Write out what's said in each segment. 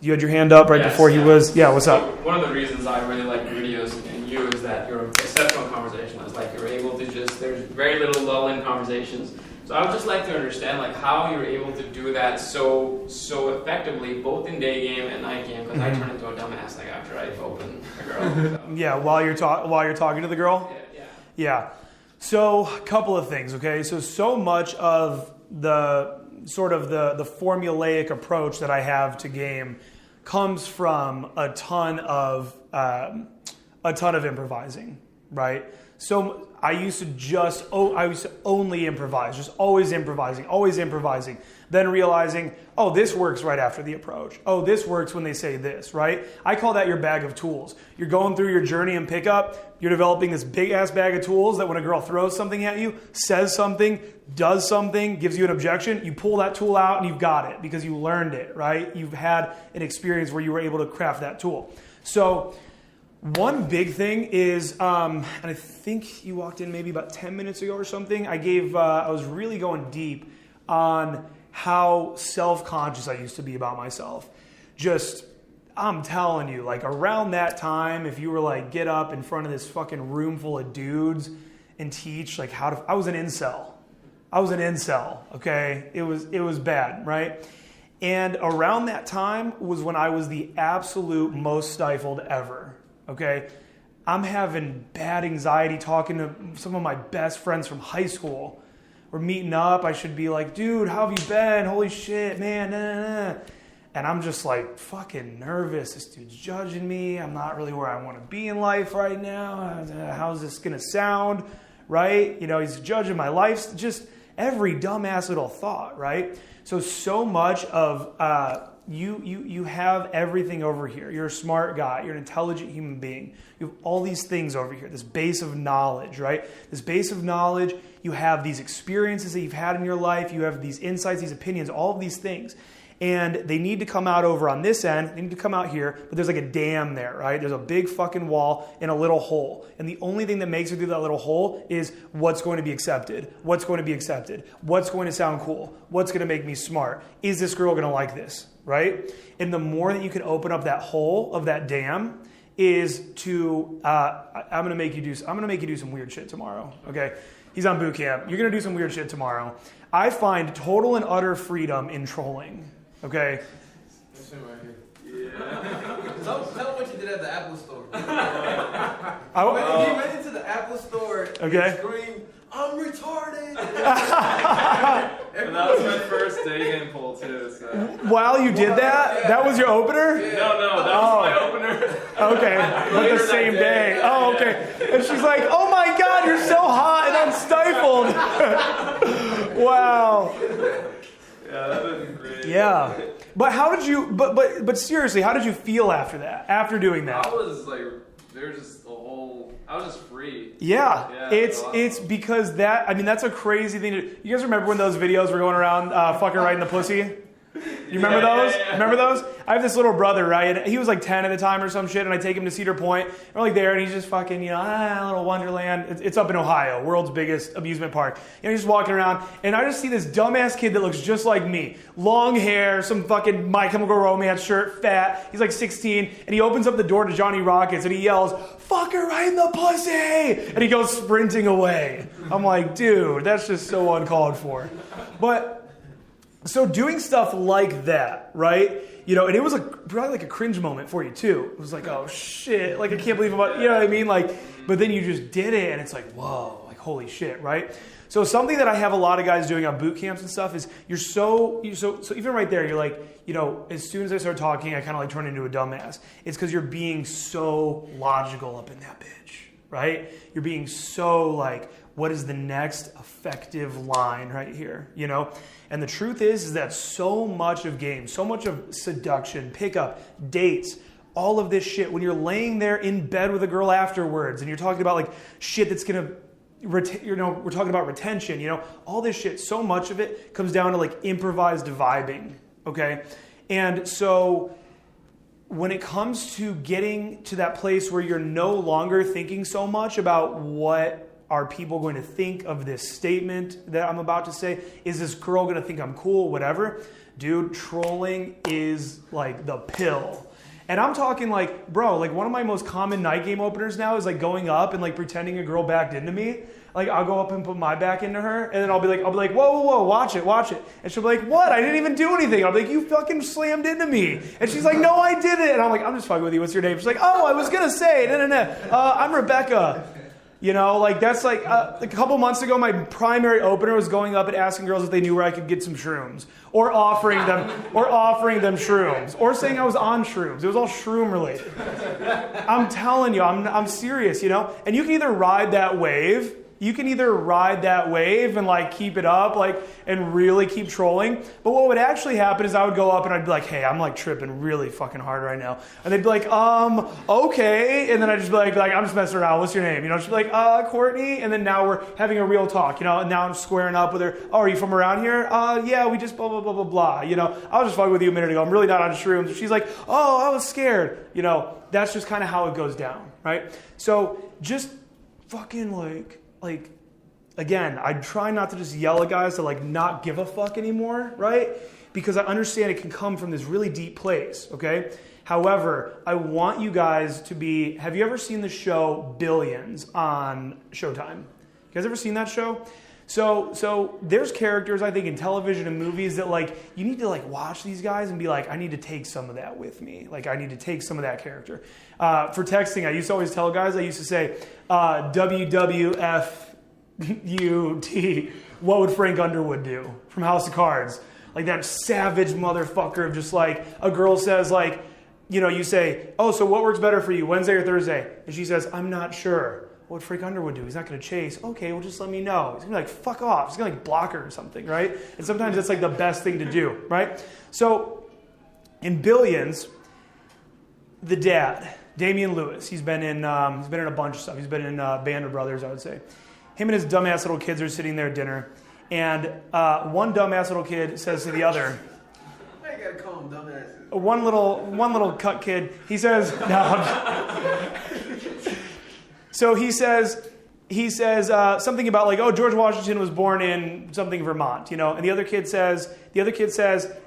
You had your hand up right before he was... Yeah, what's up? One of the reasons I really like your videos and you is that you're exceptional conversationalist. Like, you're able to just... There's very little lull in conversations. So I would just like to understand, like, how you're able to do that so effectively, both in day game and night game, because I turn into a dumbass, like, after I open a girl. So. Yeah, while you're talking to the girl? Yeah. So, a couple of things, okay? So much of the sort of the formulaic approach that I have to game comes from a ton of improvising, right? So I used to only improvise, just always improvising, then realizing, oh, this works right after the approach. Oh, this works when they say this, right? I call that your bag of tools. You're going through your journey and pickup, you're developing this big-ass bag of tools that when a girl throws something at you, says something, does something, gives you an objection, you pull that tool out and you've got it because you learned it, right? You've had an experience where you were able to craft that tool. So one big thing is, and I think you walked in maybe about 10 minutes ago or something, I was really going deep on how self-conscious I used to be about myself. Just, I'm telling you, like around that time, if you were like, get up in front of this fucking room full of dudes and teach like I was an incel. Okay? It was bad, right? And around that time was when I was the absolute most stifled ever. Okay, I'm having bad anxiety talking to some of my best friends from high school. We're meeting up. I should be like, dude, how have you been? Holy shit, man. Nah. And I'm just like fucking nervous. This dude's judging me. I'm not really where I want to be in life right now. How's this going to sound? Right? You know, he's judging my life. Just every dumbass little thought, right? So much of... You have everything over here. You're a smart guy. You're an intelligent human being. You have all these things over here, this base of knowledge, right? This base of knowledge, you have these experiences that you've had in your life. You have these insights, these opinions, all of these things. And they need to come out over on this end. They need to come out here, but there's like a dam there, right? There's a big fucking wall and a little hole. And the only thing that makes it through that little hole is what's going to be accepted. What's going to be accepted? What's going to sound cool? What's going to make me smart? Is this girl going to like this, right? And the more that you can open up that hole of that dam is to, I'm going to make you do some weird shit tomorrow, okay? He's on boot camp. You're going to do some weird shit tomorrow. I find total and utter freedom in trolling. Okay. Yeah. Tell them what you did at the Apple store. He went into the Apple store and screamed, "I'm retarded!" And that was my first dating poll too. So. While you did that, that was your opener? Yeah. No, that was my opener. Okay, but the same day. Oh, okay. And she's like, "Oh my God, you're so hot and I'm stifled." Wow. Yeah, that was great. Yeah, but how did you? But seriously, how did you feel after that? After doing that? I was like, there's just a whole. I was just free. Yeah, it's because that. I mean, that's a crazy thing to. You guys remember when those videos were going around, fucking right in the pussy? You remember those? Yeah. Remember those? I have this little brother, right? And he was like 10 at the time or some shit, and I take him to Cedar Point. And we're like there, and he's just fucking, little Wonderland. It's up in Ohio, world's biggest amusement park. He's just walking around, and I just see this dumbass kid that looks just like me. Long hair, some fucking My Chemical Romance shirt, fat. He's like 16, and he opens up the door to Johnny Rockets, and he yells, "Fuck her right in the pussy!" And he goes sprinting away. I'm like, dude, that's just so uncalled for. But... so doing stuff like that, right? And it was probably like a cringe moment for you too. It was like, oh shit, like I can't believe what I mean? Like, but then you just did it and it's like, whoa, like holy shit, right? So something that I have a lot of guys doing on boot camps and stuff is so even right there, you're like, as soon as I start talking, I kind of like turn into a dumbass. It's because you're being so logical up in that bitch, right? You're being so like, what is the next effective line right here, And the truth is that so much of games, so much of seduction, pickup, dates, all of this shit, when you're laying there in bed with a girl afterwards and you're talking about like shit that's going to, we're talking about retention, all this shit, so much of it comes down to like improvised vibing, okay? And so when it comes to getting to that place where you're no longer thinking so much about what are people going to think of this statement that I'm about to say? Is this girl going to think I'm cool? Whatever. dude, trolling is like the pill. And I'm talking like, bro, like one of my most common night game openers now is like going up and like pretending a girl backed into me. Like I'll go up and put my back into her, and then I'll be like, whoa, watch it. And she'll be like, what? I didn't even do anything. I'll be like, you fucking slammed into me. And she's like, no, I didn't. And I'm like, I'm just fucking with you. What's your name? She's like, oh, I was gonna say, I'm Rebecca. You know, like that's like a couple months ago, my primary opener was going up and asking girls if they knew where I could get some shrooms, or offering them shrooms, or saying I was on shrooms. It was all shroom related. I'm telling you, I'm serious, you know. And you can either ride that wave. And like keep it up, like, and really keep trolling. But what would actually happen is I would go up and I'd be like, hey, I'm like tripping really fucking hard right now. And they'd be like, okay. And then I'd just be like, I'm just messing around. What's your name? You know, she'd be like, Courtney. And then now we're having a real talk, you know, and now I'm squaring up with her. Oh, are you from around here? Yeah, we just blah, blah, blah, blah, blah. You know, I was just fucking with you a minute ago. I'm really not on shrooms. She's like, oh, I was scared. You know, that's just kind of how it goes down, right? So just fucking like, again, I try not to just yell at guys to like not give a fuck anymore, right? Because I understand it can come from this really deep place, okay? However, I want you guys to be, have you ever seen the show Billions on Showtime? You guys ever seen that show? So there's characters, I think, in television and movies that like, you need to like watch these guys and be like, I need to take some of that with me. Like I need to take some of that character. For texting, I used to always tell guys, I used to say, WWF UT, what would Frank Underwood do from House of Cards? Like that savage motherfucker of just like, a girl says like, you know, you say, oh, so what works better for you, Wednesday or Thursday? And she says, I'm not sure. What would Frank Underwood do? He's not going to chase. Okay, well, just let me know. He's going to be like, fuck off. He's going to like block her or something, right? And sometimes that's like the best thing to do, right? So in Billions, the dad, Damian Lewis, he's been in a bunch of stuff. He's been in Band of Brothers, I would say. Him and his dumbass little kids are sitting there at dinner, and one dumbass little kid says to the other, I gotta call him dumbasses. One little cut kid, he says, no. So he says something about like, oh, George Washington was born in something Vermont, you know, and the other kid says,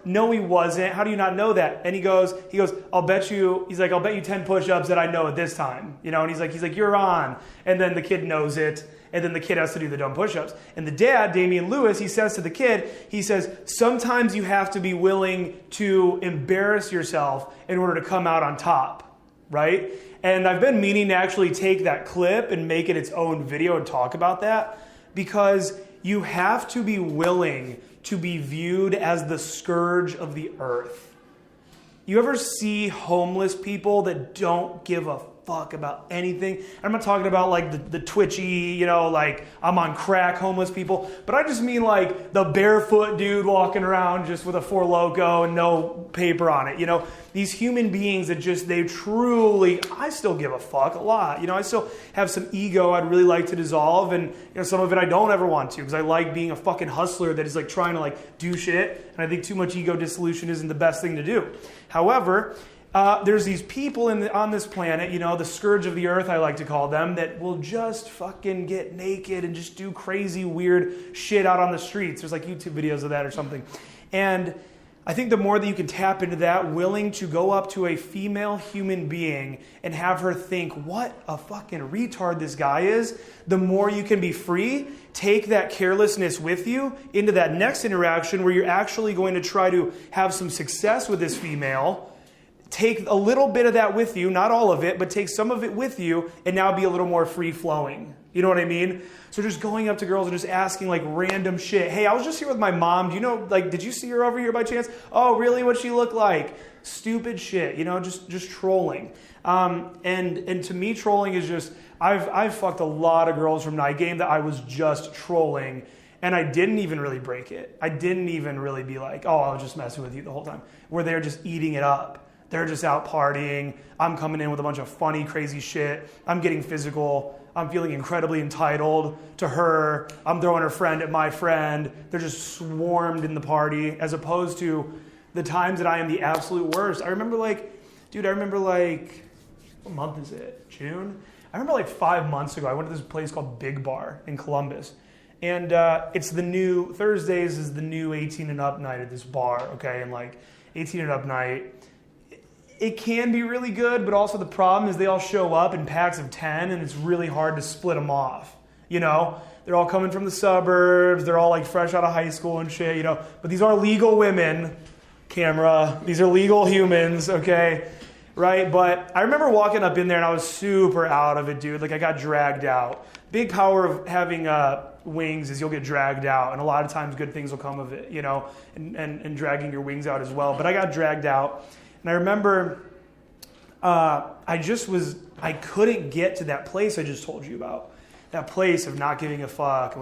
no, he wasn't. How do you not know that? And he goes, I'll bet you 10 push-ups that I know at this time, you know, and he's like, you're on. And then the kid knows it. And then the kid has to do the dumb push-ups. And the dad, Damian Lewis, he says to the kid, he says, sometimes you have to be willing to embarrass yourself in order to come out on top, right? And I've been meaning to actually take that clip and make it its own video and talk about that, because you have to be willing to be viewed as the scourge of the earth. You ever see homeless people that don't give a fuck about anything? I'm not talking about like the twitchy, you know, like I'm on crack homeless people, but I just mean like the barefoot dude walking around just with a Four Loko and no paper on it, you know, these human beings that just, they truly, I still give a fuck a lot, you know, I still have some ego I'd really like to dissolve, and you know, some of it I don't ever want to, because I like being a fucking hustler that is like trying to like do shit, and I think too much ego dissolution isn't the best thing to do. However, there's these people on this planet, you know, the scourge of the earth, I like to call them, that will just fucking get naked and just do crazy, weird shit out on the streets. There's like YouTube videos of that or something. And I think the more that you can tap into that, willing to go up to a female human being and have her think, what a fucking retard this guy is, the more you can be free. Take that carelessness with you into that next interaction where you're actually going to try to have some success with this female. Take a little bit of that with you, not all of it, but take some of it with you and now be a little more free-flowing. You know what I mean? So just going up to girls and just asking like random shit. Hey, I was just here with my mom. Do you know, like, did you see her over here by chance? Oh, really? What'd she look like? Stupid shit, you know, just trolling. And to me, trolling is just, I've fucked a lot of girls from night game that I was just trolling, and I didn't even really break it. I didn't even really be like, oh, I was just messing with you the whole time. Where they're just eating it up. They're just out partying. I'm coming in with a bunch of funny, crazy shit. I'm getting physical. I'm feeling incredibly entitled to her. I'm throwing her friend at my friend. They're just swarmed in the party, as opposed to the times that I am the absolute worst. I remember what month is it? June? I remember like 5 months ago, I went to this place called Big Bar in Columbus. And it's the new, Thursdays is the new 18 and up night at this bar, okay? And like 18 and up night, it can be really good, but also the problem is they all show up in packs of 10 and it's really hard to split them off, you know? They're all coming from the suburbs, they're all like fresh out of high school and shit, you know? But these are legal women, camera, these are legal humans, okay? Right? But I remember walking up in there and I was super out of it, dude. Like I got dragged out. Big power of having wings is you'll get dragged out, and a lot of times good things will come of it, you know, and dragging your wings out as well. But I got dragged out. And I remember I couldn't get to that place I just told you about. That place of not giving a fuck.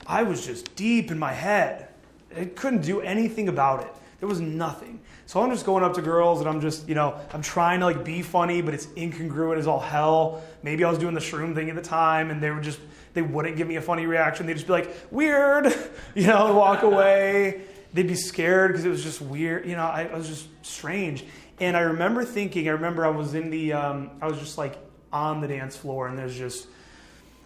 I was just deep in my head. I couldn't do anything about it. There was nothing. So I'm just going up to girls and I'm just, you know, I'm trying to like be funny, but it's incongruent as all hell. Maybe I was doing the shroom thing at the time and they wouldn't give me a funny reaction. They'd just be like, weird, you know, walk away. They'd be scared because it was just weird. You know, I was just strange. And I remember I was in the, I was just like on the dance floor and there's just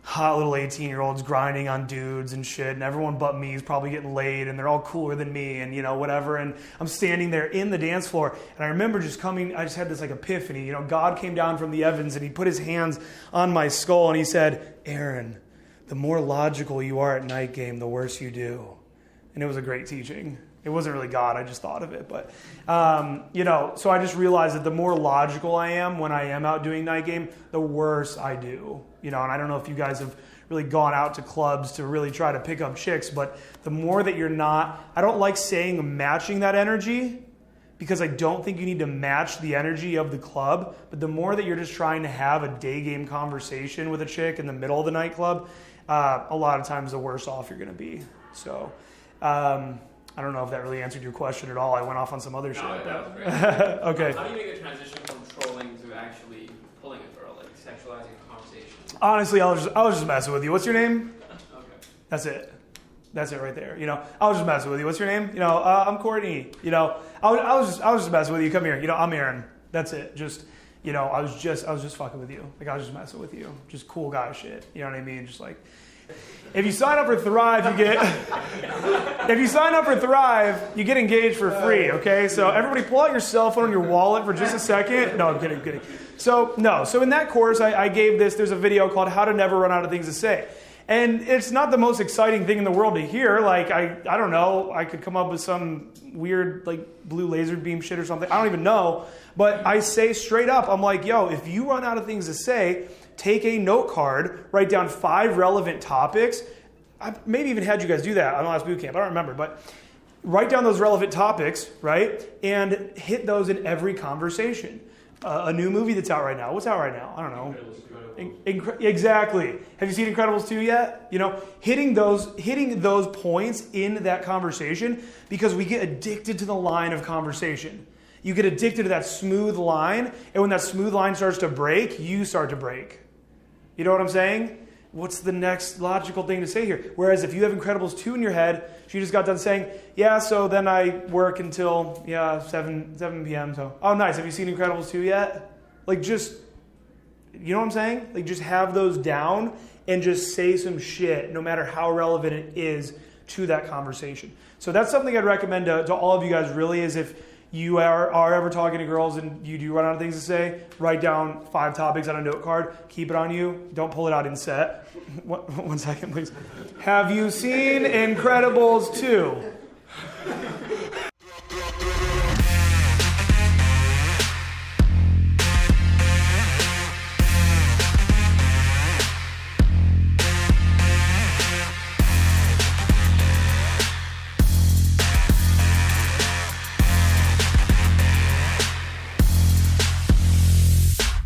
hot little 18-year-olds grinding on dudes and shit, and everyone but me is probably getting laid, and they're all cooler than me, and you know, whatever. And I'm standing there in the dance floor, and I remember I just had this like epiphany. You know, God came down from the heavens, and he put his hands on my skull, and he said, Aaron, the more logical you are at night game, the worse you do. And it was a great teaching. It wasn't really God, I just thought of it. But, you know, so I just realized that the more logical I am when I am out doing night game, the worse I do. You know, and I don't know if you guys have really gone out to clubs to really try to pick up chicks, but the more that you're not, I don't like saying matching that energy because I don't think you need to match the energy of the club, but the more that you're just trying to have a day game conversation with a chick in the middle of the nightclub, a lot of times the worse off you're going to be. So, I don't know if that really answered your question at all. I went off on some other shit. No, that was great. Okay. How do you make the transition from trolling to actually pulling a girl, like sexualizing a conversation? Honestly, I was just messing with you. What's your name? Okay. That's it. That's it right there. You know, I was just messing with you. What's your name? You know, I'm Courtney. You know, I was just messing with you. Come here. You know, I'm Aaron. That's it. Just, you know, I was just fucking with you. Like I was just messing with you. Just cool guy shit. You know what I mean? Just like. If you sign up for Thrive, you get engaged for free, okay? So everybody pull out your cell phone and your wallet for just a second. No, I'm kidding. So in that course, I gave there's a video called How to Never Run Out of Things to Say. And it's not the most exciting thing in the world to hear. Like, I don't know, I could come up with some weird, like, blue laser beam shit or something. I don't even know. But I say straight up, I'm like, yo, if you run out of things to say, take a note card, write down 5 relevant topics. I maybe even had you guys do that on the last boot camp. I don't remember. But write down those relevant topics, right? And hit those in every conversation. A new movie that's out right now. What's out right now? I don't know. Exactly. Have you seen Incredibles 2 yet? You know, hitting those points in that conversation, because we get addicted to the line of conversation. You get addicted to that smooth line, and when that smooth line starts to break, you start to break. You know what I'm saying? What's the next logical thing to say here? Whereas if you have Incredibles 2 in your head, she just got done saying, yeah, so then I work until 7 p.m. So, oh, nice. Have you seen Incredibles 2 yet? Like, just, you know what I'm saying? Like, just have those down and just say some shit, no matter how relevant it is to that conversation. So that's something I'd recommend to all of you guys, really, is if you are ever talking to girls and you do run out of things to say, write down 5 topics on a note card. Keep it on you. Don't pull it out in set. One second, please. Have you seen Incredibles 2?